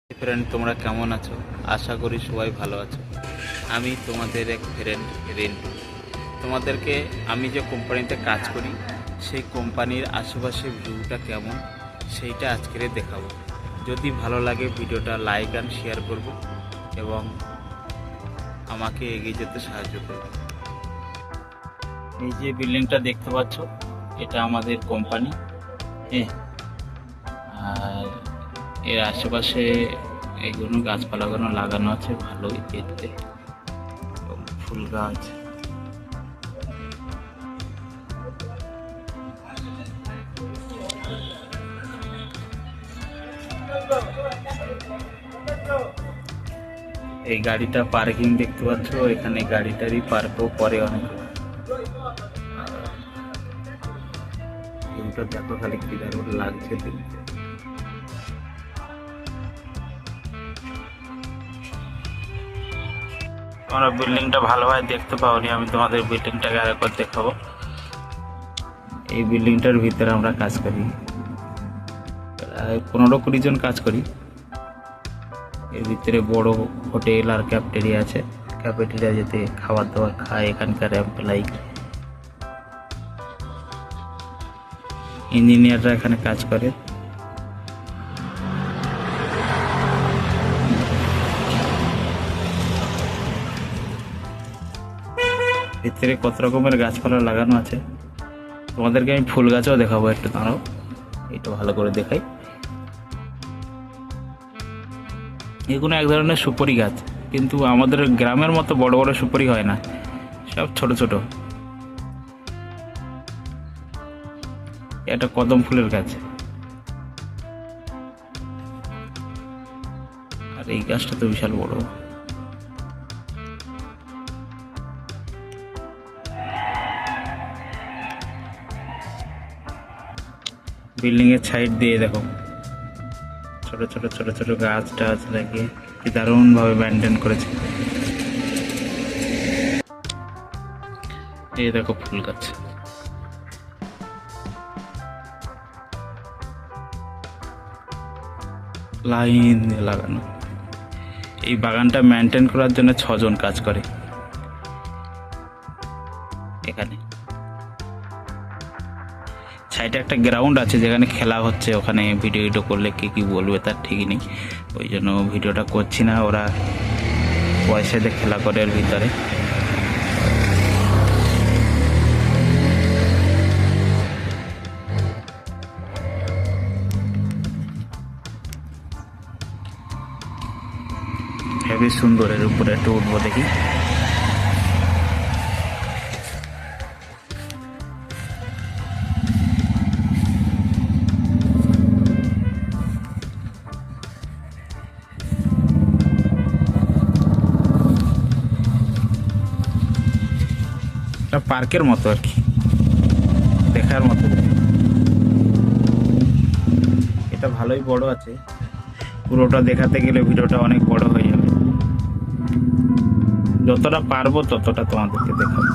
Friend, তোমরা কেমন আছো? আশা করি সবাই ভালো আছো। আমি তোমাদের এক ফ্রেন্ড রিন্টু। তোমাদেরকে আমি যে কোম্পানিতে কাজ করি সেই কোম্পানির আশেপাশের ভিউটা কেমন সেইটা আজকে দেখাবো। যদি ভালো লাগে ভিডিওটা লাইক অ্যান্ড শেয়ার করবে এবং আমাকে এগিয়ে যেতে সাহায্য করবে। এই যে বিল্ডিংটা দেখতে পাচ্ছ, এটা আমাদের কোম্পানি। হ্যাঁ, আর এর আশেপাশে এইগুলো গাছপালাগুলো লাগানো আছে, ভালোই দেখতে। এবং ফুল গাছ, এই গাড়িটা পার্কিং দেখতে পাচ্ছ, এখানে গাড়িটারই পার্কও করে অনেক। ভিউটা দেখো খালি কি দারুণ লাগছে দেখতে। তোমরা বিল্ডিংটা ভালোভাবে দেখতে পাওনি, আমি তোমাদের বিল্ডিংটাকে আরেকবার দেখাবো। এই বিল্ডিংটার ভিতরে আমরা কাজ করি, প্রায় 15-20 জন কাজ করি। এর ভিতরে বড় হোটেল আর ক্যাফেটেরিয়া আছে। ক্যাফেটেরিয়া যেতে খাবার দাবার খায় এখানকার এমপ্লয়ি। ইঞ্জিনিয়াররা এখানে কাজ করে। ভিতরে কত রকমের গাছপালা লাগানো আছে, তোমাদেরকে আমি ফুল গাছও দেখাবো। একটু দাঁড়াও, একটু ভালো করে দেখাই। এগুলো এক ধরনের সুপারি গাছ, কিন্তু আমাদের গ্রামের মতো বড় বড় সুপারি হয় না, সব ছোট ছোট। এটা কদম ফুলের গাছ, আর এই গাছটা তো বিশাল বড়। বিল্ডিং এর সাইড দিয়ে দেখো ছোট ছোট ছোট ছোট গাছ টাছ লাগিয়ে কি দারুণ ভাবে মেনটেন করেছে। এই দেখো ফুল গাছ, লাইন দিয়ে লাগানো। এই বাগানটা মেনটেন করার জন্য 6 জন কাজ করে এখানে। সাইডে একটা গ্রাউন্ড আছে যেখানে খেলা হচ্ছে, ওখানে ভিডিও করলে কে কি বলবে তার ঠিকই নেই, ওই জন্য ভিডিওটা করছি না। ওরা পয়সা দিয়ে খেলা করে এর ভিতরে। হেবি সুন্দর, এর উপরে একটু উঠবো দেখি। পার্কের মতো আর কি, দেখার মতো। এটা ভালোই বড় আছে, পুরোটা দেখাতে গেলে ভিডিওটা অনেক বড় হয়ে যাবে। যতটা পারবো ততটা তোমাদেরকে দেখাবো।